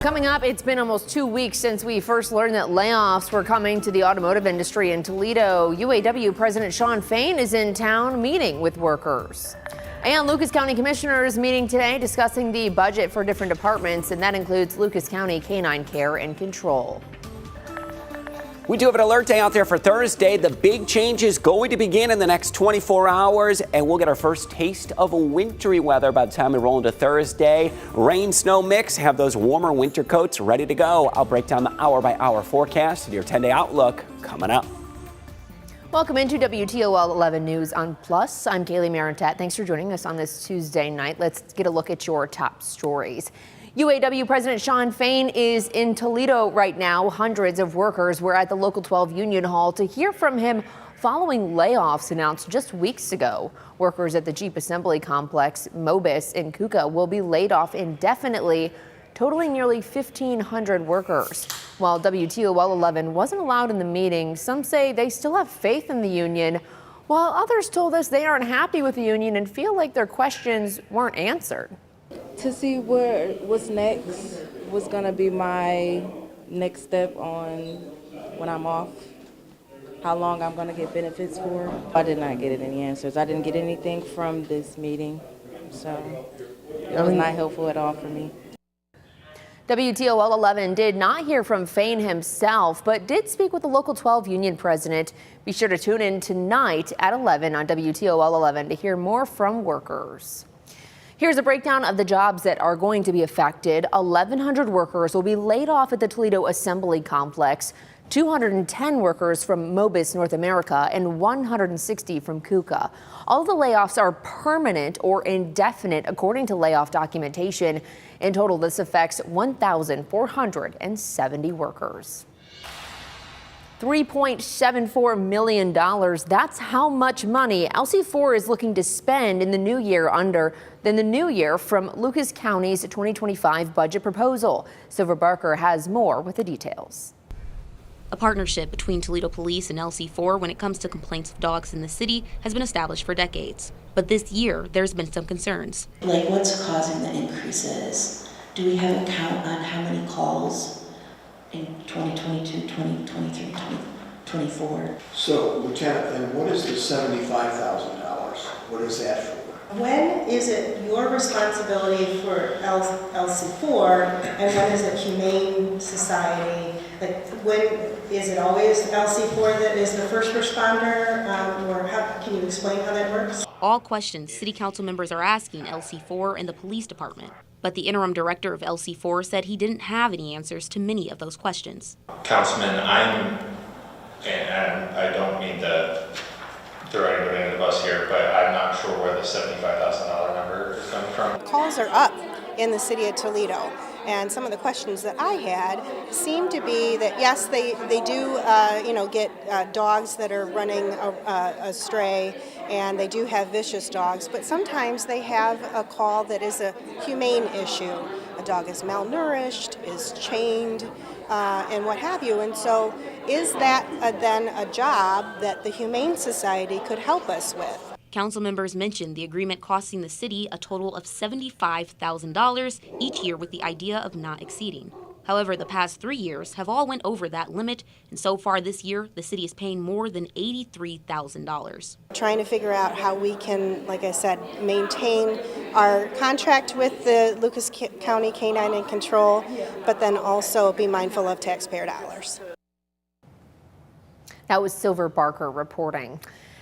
Coming up, it's been almost 2 weeks since we first learned that layoffs were coming to the automotive industry in Toledo. UAW President Shawn Fain is in town meeting with workers. And Lucas County Commissioners meeting today discussing the budget for different departments, and that includes Lucas County Canine Care and Control. We do have an alert day out there for Thursday. The big change is going to begin in the next 24 hours, and we'll get our first taste of wintry weather by the time we roll into Thursday. Rain, snow mix, have those warmer winter coats ready to go. I'll break down the hour-by-hour forecast and your 10-day outlook coming up. Welcome into WTOL 11 News on Plus. I'm Kaylee Marantat. Thanks for joining us on this Tuesday night. Let's get a look at your top stories. UAW President Shawn Fain is in Toledo right now. Hundreds of workers were at the Local 12 Union Hall to hear from him following layoffs announced just weeks ago. Workers at the Jeep Assembly Complex, Mobis in Kuka, will be laid off indefinitely, totaling nearly 1,500 workers. While WTOL 11 wasn't allowed in the meeting, some say they still have faith in the union, while others told us they aren't happy with the union and feel like their questions weren't answered. To see what's next was going to be my next step on when I'm off, how long I'm going to get benefits for. I did not get any answers. I didn't get anything from this meeting, so it was not helpful at all for me. WTOL 11 did not hear from Fain himself, but did speak with the Local 12 Union president. Be sure to tune in tonight at 11 on WTOL 11 to hear more from workers. Here's a breakdown of the jobs that are going to be affected. 1,100 workers will be laid off at the Toledo Assembly Complex, 210 workers from Mobis North America, and 160 from Kuka. All of the layoffs are permanent or indefinite, according to layoff documentation. In total, this affects 1,470 workers. $3.74 million. That's how much money LC4 is looking to spend in the new year from Lucas County's 2025 budget proposal. Silver Barker has more with the details. A partnership between Toledo Police and LC4 when it comes to complaints of dogs in the city has been established for decades. But this year, there's been some concerns. Like, what's causing the increases? Do we have a count on how many calls in 2022, 2023, 2024? So, Lieutenant, then what is the $75,000? What is that for? When is it your responsibility for LC4 and when is it Humane Society? Like, when is it always LC4 that is the first responder, or can you explain how that works? All questions city council members are asking LC4 and the police department. But the interim director of LC4 said he didn't have any answers to many of those questions. Councilman, and I don't mean to throw anybody under the bus here, but I'm not sure where the $75,000 number is coming from. Calls are up in the city of Toledo, and some of the questions that I had seem to be that yes, they do get dogs that are running astray, and they do have vicious dogs, but sometimes they have a call that is a humane issue. A dog is malnourished, is chained, and what have you. And so is that then a job that the Humane Society could help us with? Council members mentioned the agreement costing the city a total of $75,000 each year with the idea of not exceeding. However, the past 3 years have all went over that limit, and so far this year, the city is paying more than $83,000. Trying to figure out how we can, like I said, maintain our contract with the Lucas County Canine and Control, but then also be mindful of taxpayer dollars. That was Silver Barker reporting.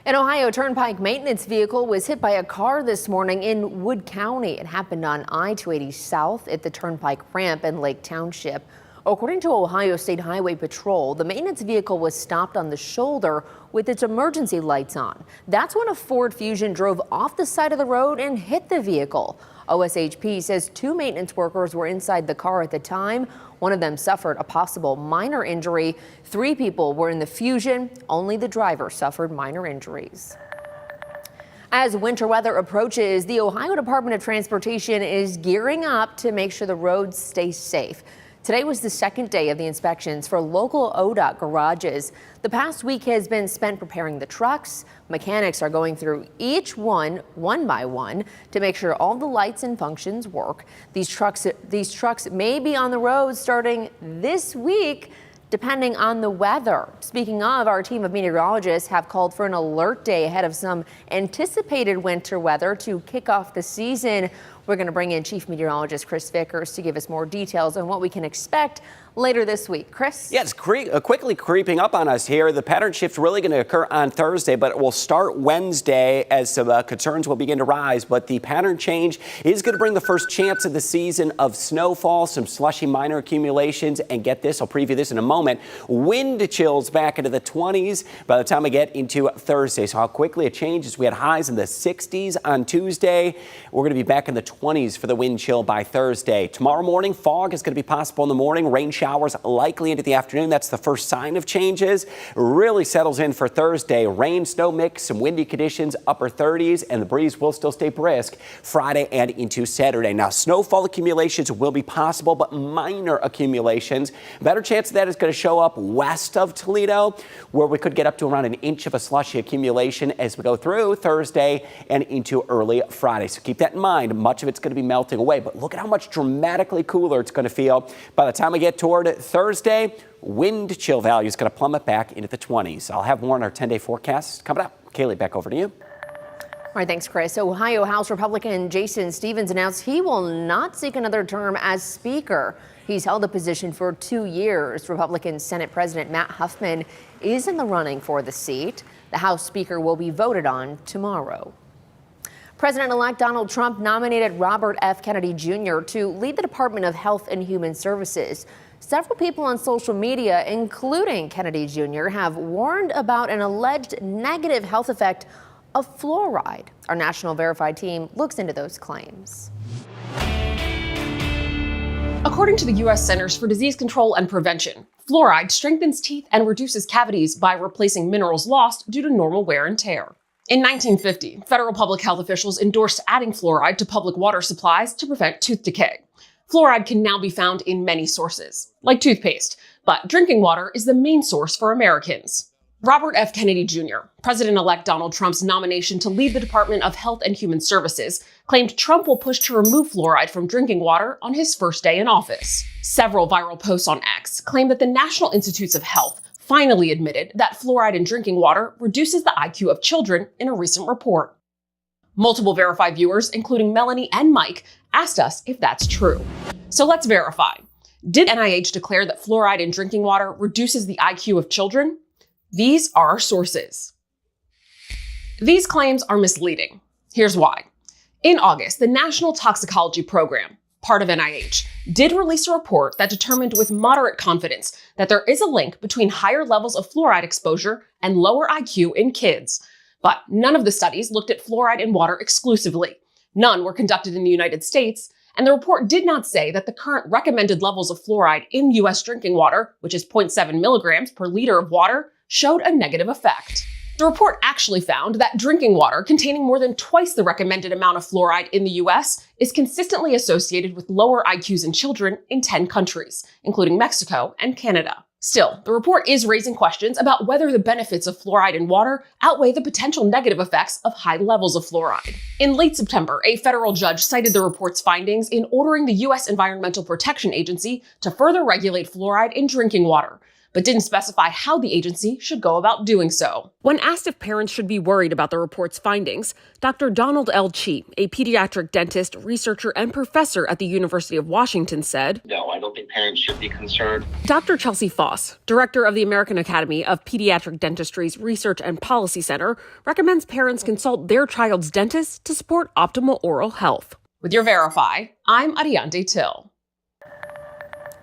An Ohio Turnpike maintenance vehicle was hit by a car this morning in Wood County. It happened on I-280 South at the Turnpike ramp in Lake Township. According to Ohio State Highway Patrol, the maintenance vehicle was stopped on the shoulder with its emergency lights on. That's when a Ford Fusion drove off the side of the road and hit the vehicle. OSHP says 2 maintenance workers were inside the car at the time. One of them suffered a possible minor injury. 3 people were in the Fusion. Only the driver suffered minor injuries. As winter weather approaches, the Ohio Department of Transportation is gearing up to make sure the roads stay safe. Today was the second day of the inspections for local ODOT garages. The past week has been spent preparing the trucks. Mechanics are going through each one by one to make sure all the lights and functions work. These trucks may be on the road starting this week, depending on the weather. Speaking of, our team of meteorologists have called for an alert day ahead of some anticipated winter weather to kick off the season. We're going to bring in Chief Meteorologist Chris Vickers to give us more details on what we can expect later this week. Chris? Yeah, it's quickly creeping up on us here. The pattern shift really going to occur on Thursday, but it will start Wednesday as some concerns will begin to rise. But the pattern change is going to bring the first chance of the season of snowfall, some slushy minor accumulations, and get this, I'll preview this in a moment, wind chills back into the 20s by the time we get into Thursday. So how quickly it changes. We had highs in the 60s on Tuesday. We're going to be back in the 20s for the wind chill by Thursday. Tomorrow morning, fog is going to be possible in the morning. Rain showers likely into the afternoon. That's the first sign of changes. Really settles in for Thursday. Rain, snow mix, some windy conditions, upper 30s, and the breeze will still stay brisk Friday and into Saturday. Now, snowfall accumulations will be possible, but minor accumulations. Better chance of that is going to show up west of Toledo, where we could get up to around an inch of a slushy accumulation as we go through Thursday and into early Friday. So keep that in mind. Much of it's going to be melting away, but look at how much dramatically cooler it's going to feel by the time we get toward Thursday. Wind chill value is going to plummet back into the 20s. I'll have more on our 10-day forecast coming up. Kaylee, back over to you. All right, thanks, Chris. Ohio House Republican Jason Stephens announced he will not seek another term as Speaker. He's held the position for 2 years. Republican Senate President Matt Huffman is in the running for the seat. The House Speaker will be voted on tomorrow. President-elect Donald Trump nominated Robert F. Kennedy Jr. to lead the Department of Health and Human Services. Several people on social media, including Kennedy Jr., have warned about an alleged negative health effect of fluoride. Our National Verified team looks into those claims. According to the U.S. Centers for Disease Control and Prevention, fluoride strengthens teeth and reduces cavities by replacing minerals lost due to normal wear and tear. In 1950, federal public health officials endorsed adding fluoride to public water supplies to prevent tooth decay. Fluoride can now be found in many sources, like toothpaste, but drinking water is the main source for Americans. Robert F. Kennedy Jr., President-elect Donald Trump's nomination to lead the Department of Health and Human Services, claimed Trump will push to remove fluoride from drinking water on his first day in office. Several viral posts on X claim that the National Institutes of Health finally admitted that fluoride in drinking water reduces the IQ of children in a recent report. Multiple Verified viewers, including Melanie and Mike, asked us if that's true. So let's verify. Did NIH declare that fluoride in drinking water reduces the IQ of children? These are our sources. These claims are misleading. Here's why. In August, the National Toxicology Program, part of NIH, did release a report that determined with moderate confidence that there is a link between higher levels of fluoride exposure and lower IQ in kids. But none of the studies looked at fluoride in water exclusively. None were conducted in the United States, and the report did not say that the current recommended levels of fluoride in U.S. drinking water, which is 0.7 milligrams per liter of water, showed a negative effect. The report actually found that drinking water containing more than twice the recommended amount of fluoride in the U.S. is consistently associated with lower IQs in children in 10 countries, including Mexico and Canada. Still, the report is raising questions about whether the benefits of fluoride in water outweigh the potential negative effects of high levels of fluoride. In late September, a federal judge cited the report's findings in ordering the U.S. Environmental Protection Agency to further regulate fluoride in drinking water, but didn't specify how the agency should go about doing so. When asked if parents should be worried about the report's findings, Dr. Donald L. Chi, a pediatric dentist, researcher, and professor at the University of Washington, said, "No, I don't think parents should be concerned." Dr. Chelsea Foss, director of the American Academy of Pediatric Dentistry's Research and Policy Center, recommends parents consult their child's dentist to support optimal oral health. With your Verify, I'm Ariante Till.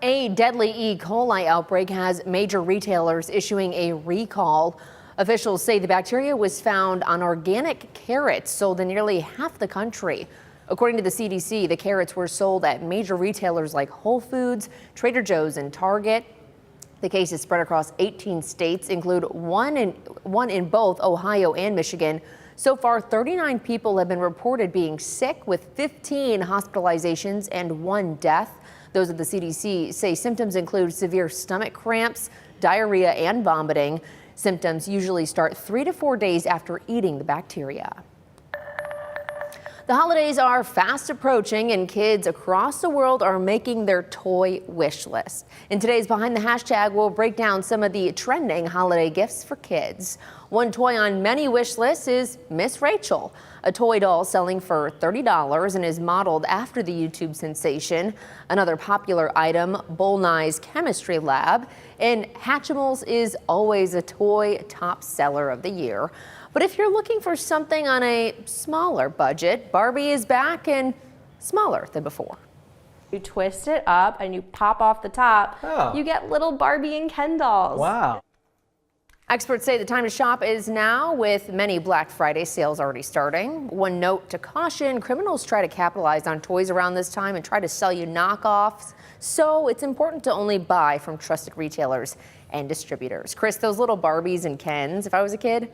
A deadly E. coli outbreak has major retailers issuing a recall. Officials say the bacteria was found on organic carrots sold in nearly half the country. According to the CDC, the carrots were sold at major retailers like Whole Foods, Trader Joe's, and Target. The case is spread across 18 states, include one in both Ohio and Michigan. So far, 39 people have been reported being sick, with 15 hospitalizations and 1 death. Those at the CDC say symptoms include severe stomach cramps, diarrhea, and vomiting. Symptoms usually start 3 to 4 days after eating the bacteria. The holidays are fast approaching and kids across the world are making their toy wish list. In today's Behind the Hashtag, we'll break down some of the trending holiday gifts for kids. One toy on many wish lists is Miss Rachel, a toy doll selling for $30 and is modeled after the YouTube sensation. Another popular item, Bolnai's Chemistry Lab. And Hatchimals is always a toy top seller of the year. But if you're looking for something on a smaller budget, Barbie is back and smaller than before. You twist it up and you pop off the top. Oh. You get little Barbie and Ken dolls. Wow. Experts say the time to shop is now, with many Black Friday sales already starting. One note to caution, criminals try to capitalize on toys around this time and try to sell you knockoffs. So it's important to only buy from trusted retailers and distributors. Chris, those little Barbies and Kens, if I was a kid,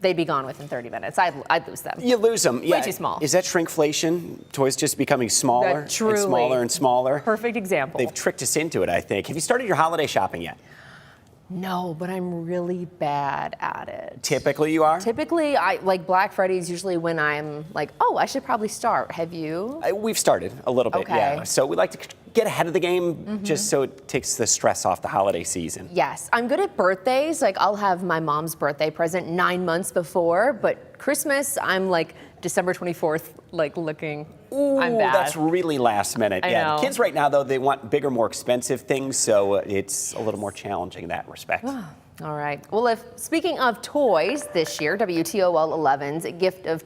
they'd be gone within 30 minutes. I'd lose them. You lose them. Yeah. Way too small. Is that shrinkflation? Toys just becoming smaller and smaller and smaller? Perfect example. They've tricked us into it, I think. Have you started your holiday shopping yet? No, but I'm really bad at it. Typically you are? Typically, like Black Friday is usually when I'm like, oh, I should probably start. Have you? We've started a little bit, Okay. yeah. So we like to get ahead of the game just so it takes the stress off the holiday season. Yes, I'm good at birthdays. Like I'll have my mom's birthday present 9 months before, but Christmas, I'm like December 24th, like looking, Ooh, I'm bad. that's really last minute. I Yeah, know. the kids right now, though, they want bigger, more expensive things, so it's a little more challenging in that respect. All right. Well, speaking of toys, this year, WTOL 11's Gift of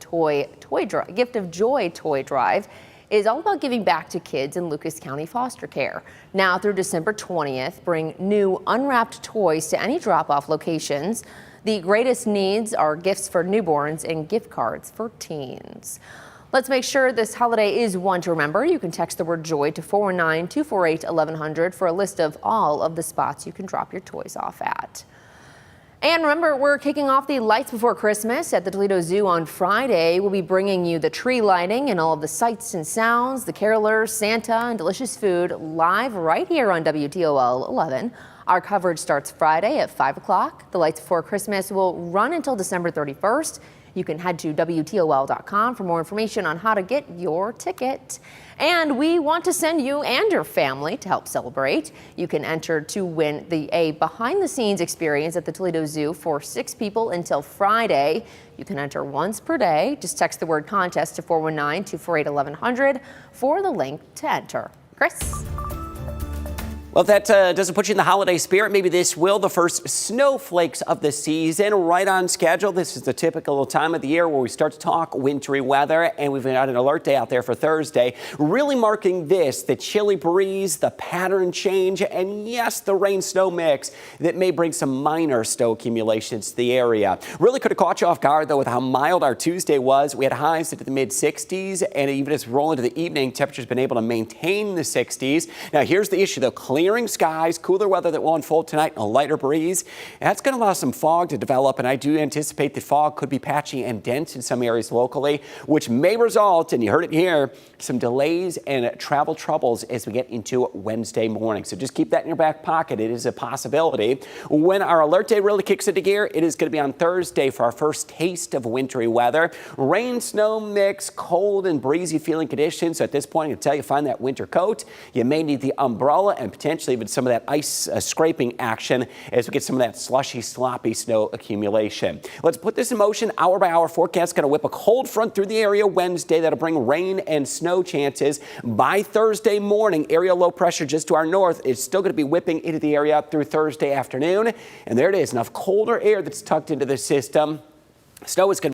Joy toy drive is all about giving back to kids in Lucas County foster care. Now through December 20th, bring new unwrapped toys to any drop-off locations. The greatest needs are gifts for newborns and gift cards for teens. Let's make sure this holiday is one to remember. You can text the word joy to 419-248-1100 for a list of all of the spots you can drop your toys off at. And remember, we're kicking off the Lights Before Christmas at the Toledo Zoo on Friday. We'll be bringing you the tree lighting and all of the sights and sounds, the carolers, Santa, and delicious food live right here on WTOL 11. Our coverage starts Friday at 5 o'clock. The Lights Before Christmas will run until December 31st. You can head to WTOL.com for more information on how to get your ticket. And we want to send you and your family to help celebrate. You can enter to win a behind-the-scenes experience at the Toledo Zoo for 6 people until Friday. You can enter once per day. Just text the word contest to 419-248-1100 for the link to enter. Chris? Well, if that doesn't put you in the holiday spirit, maybe this will. The first snowflakes of the season, right on schedule. This is the typical time of the year where we start to talk wintry weather, and we've got an alert day out there for Thursday, really marking this, the chilly breeze, the pattern change, and yes, the rain-snow mix that may bring some minor snow accumulations to the area. Really could have caught you off guard, though, with how mild our Tuesday was. We had highs into the mid-60s, and even as we roll into the evening, temperature's been able to maintain the 60s. Now, here's the issue, though. Clearing skies, cooler weather that will unfold tonight, and a lighter breeze. And that's going to allow some fog to develop, and I do anticipate the fog could be patchy and dense in some areas locally, which may result, and you heard it here, some delays and travel troubles as we get into Wednesday morning. So just keep that in your back pocket. It is a possibility. When our alert day really kicks into gear, it is going to be on Thursday for our first taste of wintry weather. Rain, snow mix, cold and breezy feeling conditions. So at this point, I can tell you, find that winter coat. You may need the umbrella and potentially even some of that ice scraping action as we get some of that slushy, sloppy snow accumulation. Let's put this in motion. Hour by hour forecast going to whip a cold front through the area Wednesday. That'll bring rain and snow chances by Thursday morning. Area low pressure just to our north is still going to be whipping into the area up through Thursday afternoon. And there it is, enough colder air that's tucked into the system. Snow is going to